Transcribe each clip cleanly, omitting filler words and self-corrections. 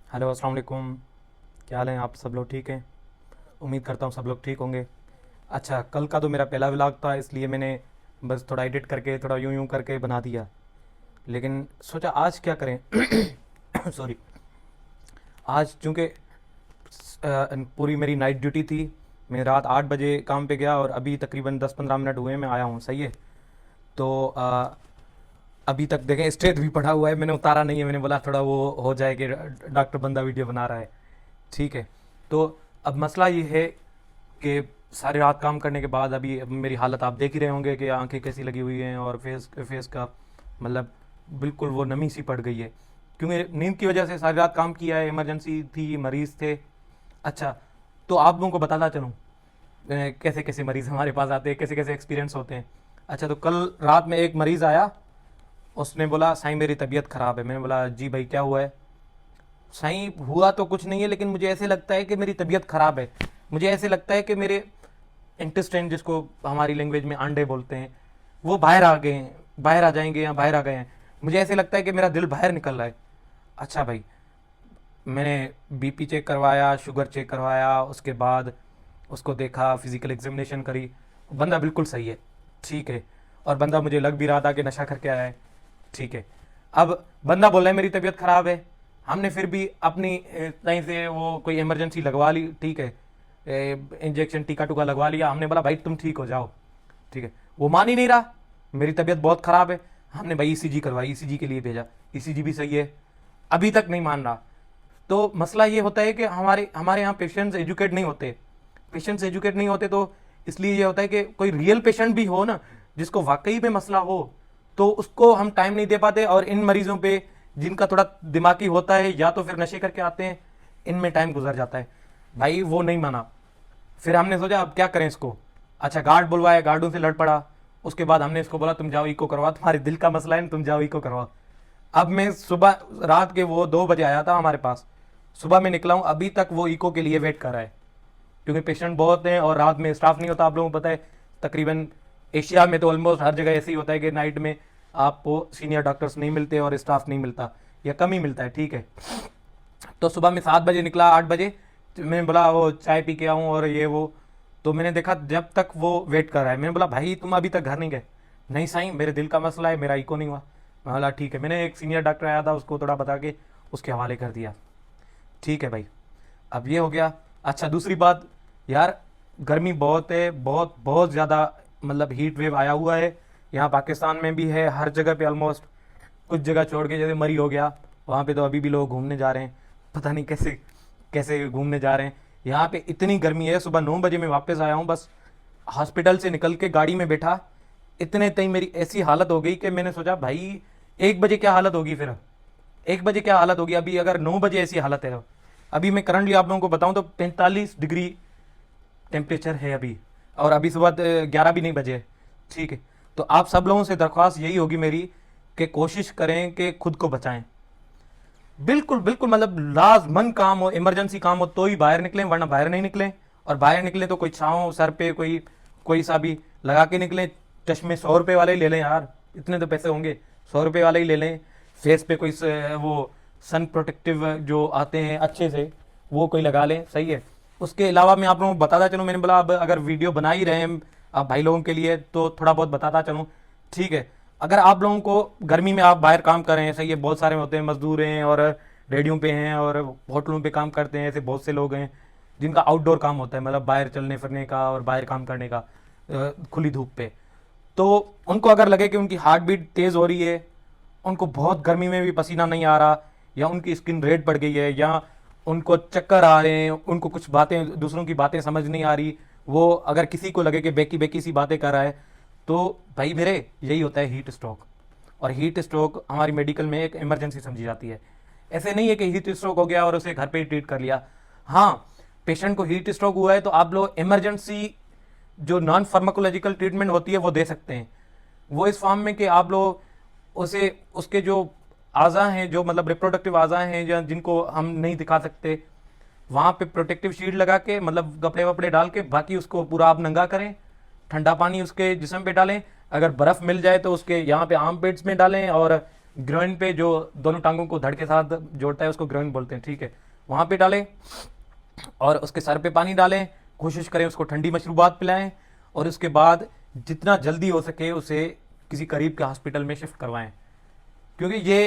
Hello, अस्सलाम वालेकुम। क्या हाल है? आप सब लोग ठीक हैं? उम्मीद करता हूँ सब लोग ठीक होंगे। अच्छा, कल का तो मेरा पहला व्लॉग था, इसलिए मैंने बस थोड़ा एडिट करके थोड़ा यूं यूं करके बना दिया। लेकिन सोचा आज क्या करें। सॉरी। आज चूँकि पूरी मेरी नाइट ड्यूटी थी। मैं रात 8 बजे काम पे गया और अभी तकरीबन 10-15 मिनट हुए मैं आया हूँ। सही है। तो अभी तक देखें स्ट्रेट भी पड़ा हुआ है, मैंने उतारा नहीं है। मैंने बोला थोड़ा वो हो जाए कि डॉक्टर बंदा वीडियो बना रहा है। ठीक है। तो अब मसला ये है कि सारी रात काम करने के बाद अभी अब मेरी हालत आप देख ही रहे होंगे कि आंखें कैसी लगी हुई हैं और फेस फेस का मतलब बिल्कुल वो नमी सी पड़ गई है, क्योंकि नींद की वजह से सारी रात काम किया है। इमरजेंसी थी, मरीज़ थे। अच्छा, तो आप लोगों को बताता चलूँ कैसे कैसे मरीज़ हमारे पास आते हैं, कैसे कैसे एक्सपीरियंस होते हैं। अच्छा, तो कल रात में एक मरीज़ आया। उसने बोला साईं मेरी तबीयत ख़राब है। मैंने बोला जी भाई क्या हुआ है? साईं हुआ तो कुछ नहीं है, लेकिन मुझे ऐसे लगता है कि मेरी तबीयत ख़राब है। मुझे ऐसे लगता है कि मेरे इंटेस्टाइन, जिसको हमारी लैंग्वेज में अंडे बोलते हैं, वो बाहर आ गए हैं, बाहर आ जाएंगे या बाहर आ गए हैं। मुझे ऐसे लगता है कि मेरा दिल बाहर निकल रहा है। अच्छा भाई, मैंने बीपी चेक करवाया, शुगर चेक करवाया, उसके बाद उसको देखा, फिजिकल एग्जामिनेशन करी। बंदा बिल्कुल सही है। ठीक है। और बंदा मुझे लग भी रहा था कि नशा करके आया है। ठीक है। अब बंदा बोल रहा है मेरी तबीयत ख़राब है। हमने फिर भी अपनी कहीं से वो कोई इमरजेंसी लगवा ली। ठीक है। इंजेक्शन टीका टूका लगवा लिया। हमने बोला भाई तुम ठीक हो जाओ। ठीक है। वो मान ही नहीं रहा, मेरी तबीयत बहुत ख़राब है। हमने भाई ईसीजी करवाई, ईसीजी के लिए भेजा। ईसीजी भी सही है, अभी तक नहीं मान रहा। तो मसला ये होता है कि हमारे हमारे यहाँ पेशेंट्स एजुकेट नहीं होते। पेशेंट्स एजुकेट नहीं होते, तो इसलिए ये होता है कि कोई रियल पेशेंट भी हो ना, जिसको वाकई में मसला हो, तो उसको हम टाइम नहीं दे पाते। और इन मरीजों पे जिनका थोड़ा दिमागी होता है या तो फिर नशे करके आते हैं, इनमें टाइम गुजर जाता है। भाई वो नहीं माना। फिर हमने सोचा अब क्या करें इसको। अच्छा, गार्ड बुलवाया, गार्डों से लड़ पड़ा। उसके बाद हमने इसको बोला तुम जाओ इको करवा, तुम्हारे दिल का मसला है ना, तुम जाओ इको करवा। अब मैं सुबह, रात के वो 2 बजे आया था हमारे पास, सुबह में निकला हूँ, अभी तक वो इको के लिए वेट कर रहा है। क्योंकि पेशेंट बहुत हैं और रात में स्टाफ नहीं होता। आप लोगों को पता है, तकरीबन एशिया में तो ऑलमोस्ट हर जगह ऐसे ही होता है कि नाइट में आपको सीनियर डॉक्टर्स नहीं मिलते और स्टाफ नहीं मिलता, या कम ही मिलता है। ठीक है। तो सुबह में 7 बजे निकला, 8 बजे तो मैंने बोला वो चाय पी के आऊँ और ये वो। तो मैंने देखा जब तक वो वेट कर रहा है, मैंने बोला भाई तुम अभी तक घर नहीं गए? नहीं साईं, मेरे दिल का मसला है, मेरा इको नहीं हुआ। मैं बोला ठीक है। मैंने एक सीनियर डॉक्टर आया था, उसको थोड़ा बता के उसके हवाले कर दिया। ठीक है भाई, अब ये हो गया। अच्छा, दूसरी बात यार, गर्मी बहुत है, बहुत बहुत ज़्यादा। मतलब हीट वेव आया हुआ है, यहाँ पाकिस्तान में भी है, हर जगह पे ऑलमोस्ट। कुछ जगह छोड़ के जैसे मरी हो गया, वहाँ पे तो अभी भी लोग घूमने जा रहे हैं। पता नहीं कैसे कैसे घूमने जा रहे हैं। यहाँ पे इतनी गर्मी है। सुबह 9 बजे मैं वापस आया हूँ, बस हॉस्पिटल से निकल के गाड़ी में बैठा, इतने तई मेरी ऐसी हालत हो गई कि मैंने सोचा भाई 1 बजे क्या हालत होगी फिर। 1 बजे क्या हालत होगी अभी, अगर 9 बजे ऐसी हालत है। अभी मैं करंटली आप लोगों को बताऊं तो 45 डिग्री टेम्परेचर है अभी, और अभी सुबह 11 भी नहीं बजे। ठीक है। तो आप सब लोगों से दरख्वास्त यही होगी मेरी कि कोशिश करें कि खुद को बचाएं। बिल्कुल बिल्कुल, मतलब लाजमन काम हो, इमरजेंसी काम हो तो ही बाहर निकलें, वरना बाहर नहीं निकलें। और बाहर निकलें तो कोई छाँव सर पे कोई कोई सा भी लगा के निकलें। चश्मे 100 रुपये वाले ही ले लें यार, इतने तो पैसे होंगे, 100 रुपये वाले ही ले लें। फेस पे कोई वो सन प्रोटेक्टिव जो आते हैं अच्छे से, वो कोई लगा लें। सही है। उसके अलावा मैं आप लोगों को बताता चलूँ, मैंने बोला अब अगर वीडियो बना ही रहे हैं आप भाई लोगों के लिए, तो थोड़ा बहुत बताता चलूँ। ठीक है। अगर आप लोगों को गर्मी में आप बाहर काम कर रहे हैं, सही है, बहुत सारे होते हैं, मजदूर हैं और रेडियो पे हैं और होटलों पे काम करते हैं, ऐसे बहुत से लोग हैं जिनका आउटडोर काम होता है, मतलब बाहर चलने फिरने का और बाहर काम करने का, खुली धूप पे। तो उनको अगर लगे कि उनकी हार्ट बीट तेज़ हो रही है, उनको बहुत गर्मी में भी पसीना नहीं आ रहा, या उनकी स्किन रेड पड़ गई है, या उनको चक्कर आ रहे हैं, उनको कुछ बातें, दूसरों की बातें समझ नहीं आ रही, वो अगर किसी को लगे कि बेकी बेकी सी बातें कर रहा है, तो भाई मेरे यही होता है हीट स्ट्रोक। और हीट स्ट्रोक हमारी मेडिकल में एक इमरजेंसी समझी जाती है। ऐसे नहीं है कि हीट स्ट्रोक हो गया और उसे घर पे ही ट्रीट कर लिया। हाँ, पेशेंट को हीट स्ट्रोक हुआ है तो आप लोग इमरजेंसी जो नॉन फार्माकोलॉजिकल ट्रीटमेंट होती है वो दे सकते हैं। वो इस फॉर्म में कि आप लोग उसे, उसके जो आज़ा हैं, जो मतलब रिप्रोडक्टिव आज़ा हैं जिनको हम नहीं दिखा सकते, वहाँ पे प्रोटेक्टिव शील्ड लगा के, मतलब कपड़े वपड़े डाल के, बाकी उसको पूरा आप नंगा करें, ठंडा पानी उसके जिस्म पे डालें, अगर बर्फ़ मिल जाए तो उसके यहाँ पे आर्म पेट्स में डालें, और ग्रोइन पे जो दोनों टांगों को धड़ के साथ जोड़ता है उसको ग्रोइन बोलते हैं, ठीक है, वहाँ पे डालें और उसके सर पे पानी डालें, कोशिश करें उसको ठंडी मशरूबात पिलाएं और उसके बाद जितना जल्दी हो सके उसे किसी करीब के हॉस्पिटल में शिफ्ट करवाएं, क्योंकि ये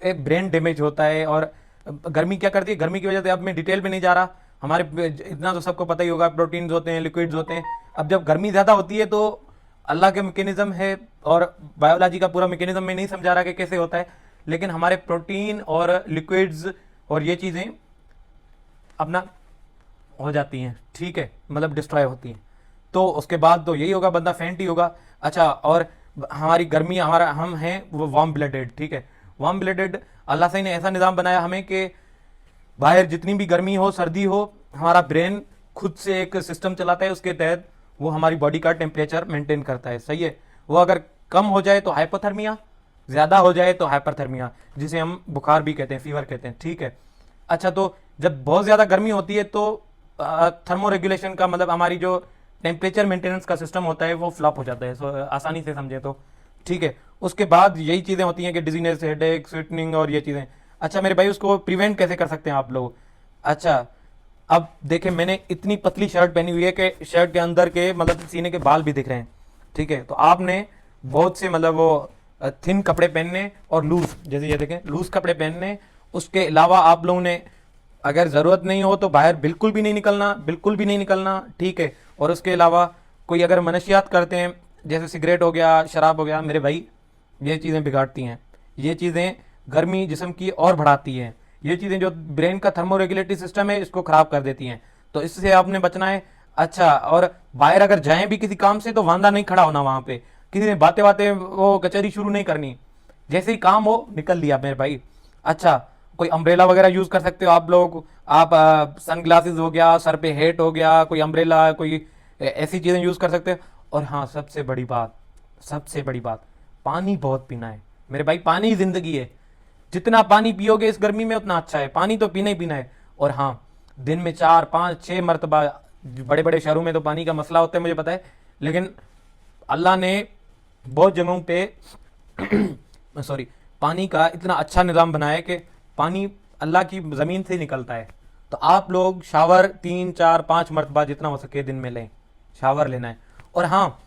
एक ब्रेन डैमेज होता है। और गर्मी क्या करती है, गर्मी की वजह से, अब मैं डिटेल में नहीं जा रहा, हमारे इतना तो सबको पता ही होगा, प्रोटीन्स होते हैं, लिक्विड्स होते हैं। अब जब गर्मी ज़्यादा होती है तो अल्लाह के मैकेनिज्म है और बायोलॉजी का पूरा मैकेनिज्म में नहीं समझा रहा कि कैसे होता है, लेकिन हमारे प्रोटीन और लिक्विड्स और ये चीज़ें अपना हो जाती हैं, ठीक है, मतलब डिस्ट्रॉय होती हैं। तो उसके बाद तो यही होगा, बंदा फेंट ही होगा। अच्छा, और हमारी गर्मी, हमारा हम हैं वो वार्म ब्लडेड, ठीक है, वार्म ब्लडेड। अल्लाह से ने ऐसा निज़ाम बनाया हमें कि बाहर जितनी भी गर्मी हो सर्दी हो, हमारा ब्रेन खुद से एक सिस्टम चलाता है, उसके तहत वो हमारी बॉडी का टेम्परेचर मेंटेन करता है, सही है। वो अगर कम हो जाए तो हाइपोथर्मिया, ज़्यादा हो जाए तो हाइपरथर्मिया, जिसे हम बुखार भी कहते हैं, फीवर कहते हैं, ठीक है। अच्छा, तो जब बहुत ज़्यादा गर्मी होती है तो थर्मो रेगुलेशन का मतलब हमारी जो टेम्परेचर मेंटेनेंस का सिस्टम होता है वो फ्लॉप हो जाता है, सो आसानी से समझे तो, ठीक है। उसके बाद यही चीज़ें होती हैं कि डिजीनेस, हेडेक, स्वीटनिंग और ये चीज़ें। अच्छा मेरे भाई, उसको प्रिवेंट कैसे कर सकते हैं आप लोग? अच्छा, अब देखें, मैंने इतनी पतली शर्ट पहनी हुई है कि शर्ट के अंदर के मतलब सीने के बाल भी दिख रहे हैं, ठीक है। तो आपने बहुत से मतलब वो थिन कपड़े पहनने और लूज, जैसे ये देखें, लूज कपड़े पहनने। उसके अलावा आप लोगों ने अगर ज़रूरत नहीं हो तो बाहर बिल्कुल भी नहीं निकलना, बिल्कुल भी नहीं निकलना, ठीक है। और उसके अलावा कोई अगर मनशियात करते हैं, जैसे सिगरेट हो गया, शराब हो गया, मेरे भाई ये चीज़ें बिगाड़ती हैं, ये चीज़ें गर्मी जिस्म की और बढ़ाती हैं, ये चीज़ें जो ब्रेन का थर्मोरेगुलेटरी सिस्टम है इसको ख़राब कर देती हैं, तो इससे आपने बचना है। अच्छा, और बाहर अगर जाएं भी किसी काम से तो वांदा नहीं खड़ा होना, वहाँ पे किसी ने बातें बातें वो कचहरी शुरू नहीं करनी, जैसे ही काम हो निकल लिया मेरे भाई। अच्छा, कोई अम्ब्रेला वगैरह यूज़ कर सकते हो आप लोग, आप सन ग्लासेस हो गया, सर पे हेट हो गया, कोई अम्ब्रेला, कोई ऐसी चीज़ें यूज़ कर सकते हो। और हाँ, सबसे बड़ी बात, सबसे बड़ी बात, पानी बहुत पीना है मेरे भाई, पानी ही ज़िंदगी है। जितना पानी पियोगे इस गर्मी में उतना अच्छा है, पानी तो पीना ही पीना है। और हाँ, दिन में 4 5 6 मरतबा, बड़े बड़े शहरों में तो पानी का मसला होता है मुझे पता है, लेकिन अल्लाह ने बहुत जगहों पे सॉरी, पानी का इतना अच्छा निज़ाम बनाया है कि पानी अल्लाह की ज़मीन से निकलता है। तो आप लोग शावर 3 4 5 मरतबा जितना हो सके दिन में लें, शावर लेना है। और हाँ,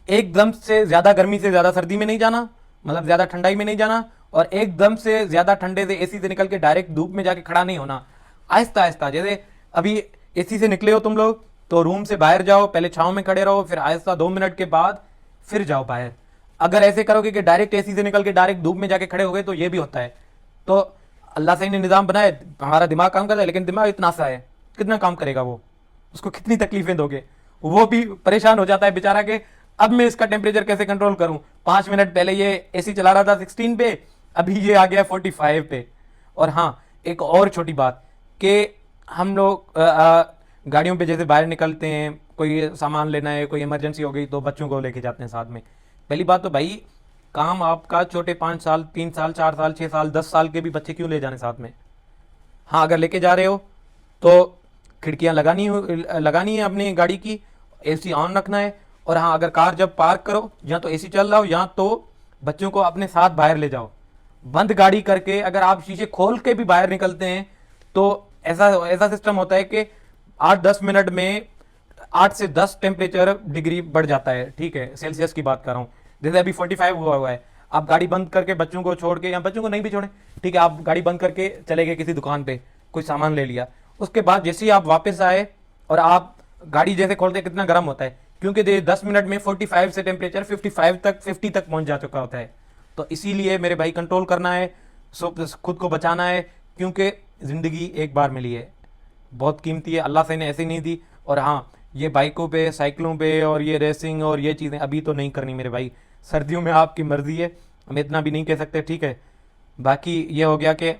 एकदम से ज़्यादा गर्मी से ज़्यादा सर्दी में नहीं जाना, मतलब ज़्यादा ठंडाई में नहीं जाना, और एकदम से ज़्यादा ठंडे से एसी से निकल के डायरेक्ट धूप में जाके खड़ा नहीं होना। आहिस्ता आहिस्ता, जैसे अभी एसी से निकले हो तुम लोग तो रूम से बाहर जाओ, पहले छाँव में खड़े रहो, फिर आहिस्ता 2 मिनट के बाद फिर जाओ बाहर। अगर ऐसे करोगे कि डायरेक्ट एसी से निकल के डायरेक्ट धूप में जाके खड़े हो गए तो ये भी होता है। तो अल्लाह से ने निज़ाम बनाया, हमारा दिमाग काम करता है, लेकिन दिमाग इतना सा है, कितना काम करेगा वो, उसको कितनी तकलीफें दोगे, वो भी परेशान हो जाता है बेचारा के अब मैं इसका टेम्परेचर कैसे कंट्रोल करूं। 5 मिनट पहले ये एसी चला रहा था 16 पे, अभी ये आ गया 45 पे। और हाँ, एक और छोटी बात कि हम लोग गाड़ियों पे जैसे बाहर निकलते हैं, कोई सामान लेना है, कोई इमरजेंसी हो गई तो बच्चों को लेके जाते हैं साथ में। पहली बात तो भाई, काम आपका छोटे 5 साल 3 साल 4 साल 6 साल 10 साल के भी बच्चे क्यों ले जाने साथ में? हाँ, अगर लेके जा रहे हो तो खिड़कियां लगानी है अपनी गाड़ी की, एसी ऑन रखना है। और हाँ, अगर कार जब पार्क करो, या तो एसी चल रहा हो या तो बच्चों को अपने साथ बाहर ले जाओ। बंद गाड़ी करके अगर आप शीशे खोल के भी बाहर निकलते हैं तो ऐसा ऐसा सिस्टम होता है कि 8 10 मिनट में 8 से 10 डिग्री बढ़ जाता है, ठीक है, सेल्सियस की बात कर रहा हूँ। जैसे अभी 45 हुआ है, आप गाड़ी बंद करके बच्चों को छोड़ के, या बच्चों को नहीं भी छोड़े, ठीक है, आप गाड़ी बंद करके चले गए किसी दुकान पे, कोई सामान ले लिया, उसके बाद जैसे ही आप वापस आए और आप गाड़ी जैसे खोलते कितना गर्म होता है, क्योंकि 10 मिनट में 45 से टेम्परेचर 50 तक पहुंच जा चुका होता है। तो इसीलिए मेरे भाई कंट्रोल करना है, खुद को बचाना है, क्योंकि ज़िंदगी एक बार मिली है, बहुत कीमती है, अल्लाह से ने ऐसे नहीं दी। और हाँ, ये बाइकों पे, साइकिलों पे और ये रेसिंग और ये चीज़ें अभी तो नहीं करनी मेरे भाई, सर्दियों में आपकी मर्ज़ी है, हम इतना भी नहीं कह सकते, ठीक है। बाकी ये हो गया कि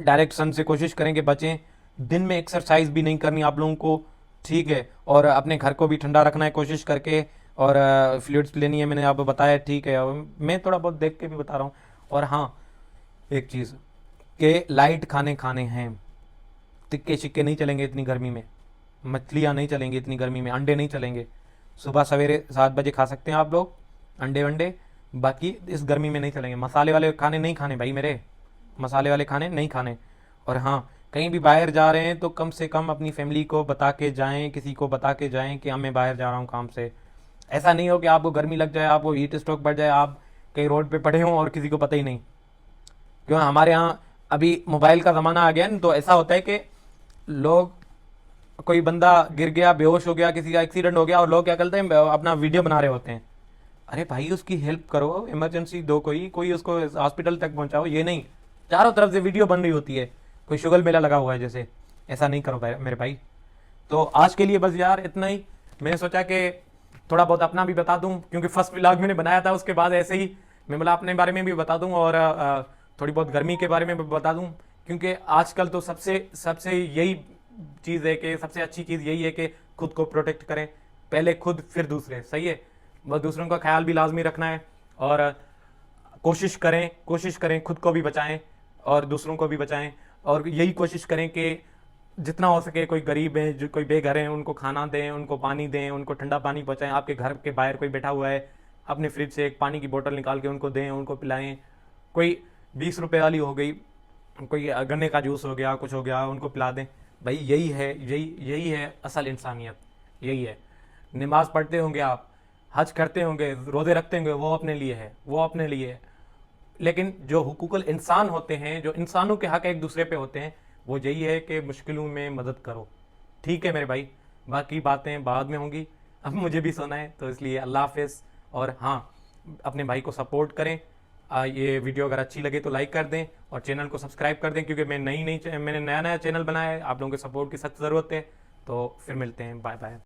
डायरेक्ट सन से कोशिश करें कि बचें, दिन में एक्सरसाइज भी नहीं करनी आप लोगों को, ठीक है, और अपने घर को भी ठंडा रखना है कोशिश करके, और फ्लूइड्स लेनी है, मैंने आपको बताया, ठीक है, और मैं थोड़ा बहुत देख के भी बता रहा हूँ। और हाँ, एक चीज़ कि लाइट खाने खाने हैं, तिक्के शिक्के नहीं चलेंगे इतनी गर्मी में, मछलियाँ नहीं चलेंगी इतनी गर्मी में, अंडे नहीं चलेंगे। सुबह सवेरे 7 बजे खा सकते हैं आप लोग अंडे वंडे, बाकी इस गर्मी में नहीं चलेंगे, मसाले वाले खाने नहीं खाने भाई मेरे, मसाले वाले खाने नहीं खाने। और हाँ, कहीं भी बाहर जा रहे हैं तो कम से कम अपनी फैमिली को बता के जाएं, किसी को बता के जाएं कि मैं बाहर जा रहा हूँ काम से। ऐसा नहीं हो कि आपको गर्मी लग जाए, आपको हीट स्ट्रोक बढ़ जाए, आप कहीं रोड पे पड़े हों और किसी को पता ही नहीं। क्यों, हमारे यहाँ अभी मोबाइल का ज़माना आ गया है ना, तो ऐसा होता है कि लोग, कोई बंदा गिर गया, बेहोश हो गया, किसी का एक्सीडेंट हो गया, और लोग क्या करते हैं, अपना वीडियो बना रहे होते हैं। अरे भाई उसकी हेल्प करो, इमरजेंसी दो, कोई कोई उसको हॉस्पिटल तक पहुंचाओ, ये नहीं चारों तरफ से वीडियो बन रही होती है, कोई शुगल मेला लगा हुआ है जैसे। ऐसा नहीं करो भाई मेरे भाई। तो आज के लिए बस यार इतना ही। मैंने सोचा कि थोड़ा बहुत अपना भी बता दूं, क्योंकि फर्स्ट व्लॉग मैंने बनाया था, उसके बाद ऐसे ही मैं बोला अपने बारे में भी बता दूं, और थोड़ी बहुत गर्मी के बारे में भी बता दूं। क्योंकि आजकल तो सबसे सबसे यही चीज़ है कि सबसे अच्छी चीज़ यही है कि खुद को प्रोटेक्ट करें, पहले खुद फिर दूसरे, सही है। बस दूसरों का ख्याल भी लाजमी रखना है, और कोशिश करें खुद को भी बचाएं और दूसरों को भी बचाएं। और यही कोशिश करें कि जितना हो सके, कोई गरीब है, जो कोई बेघर है, उनको खाना दें, उनको पानी दें, उनको ठंडा पानी पहुंचाएं। आपके घर के बाहर कोई बैठा हुआ है, अपने फ्रिज से एक पानी की बोतल निकाल के उनको दें, उनको पिलाएं। कोई 20 रुपए वाली हो गई, कोई गन्ने का जूस हो गया, कुछ हो गया, उनको पिला दें। भाई यही है असल इंसानियत, यही है। नमाज पढ़ते होंगे आप, हज करते होंगे, रोजे रखते होंगे, वो अपने लिए है, वो अपने लिए है। लेकिन जो हुकूकुल इंसान होते हैं, जो इंसानों के हक एक दूसरे पे होते हैं, वो यही है कि मुश्किलों में मदद करो। ठीक है मेरे भाई, बाकी बातें बाद में होंगी, अब मुझे भी सोना है, तो इसलिए अल्लाह हाफिज़। और हाँ, अपने भाई को सपोर्ट करें। ये वीडियो अगर अच्छी लगे तो लाइक कर दें और चैनल को सब्सक्राइब कर दें, क्योंकि मैंने नया नया चैनल बनाया है, आप लोगों के सपोर्ट की सख्त ज़रूरत है। तो फिर मिलते हैं, बाय बाय।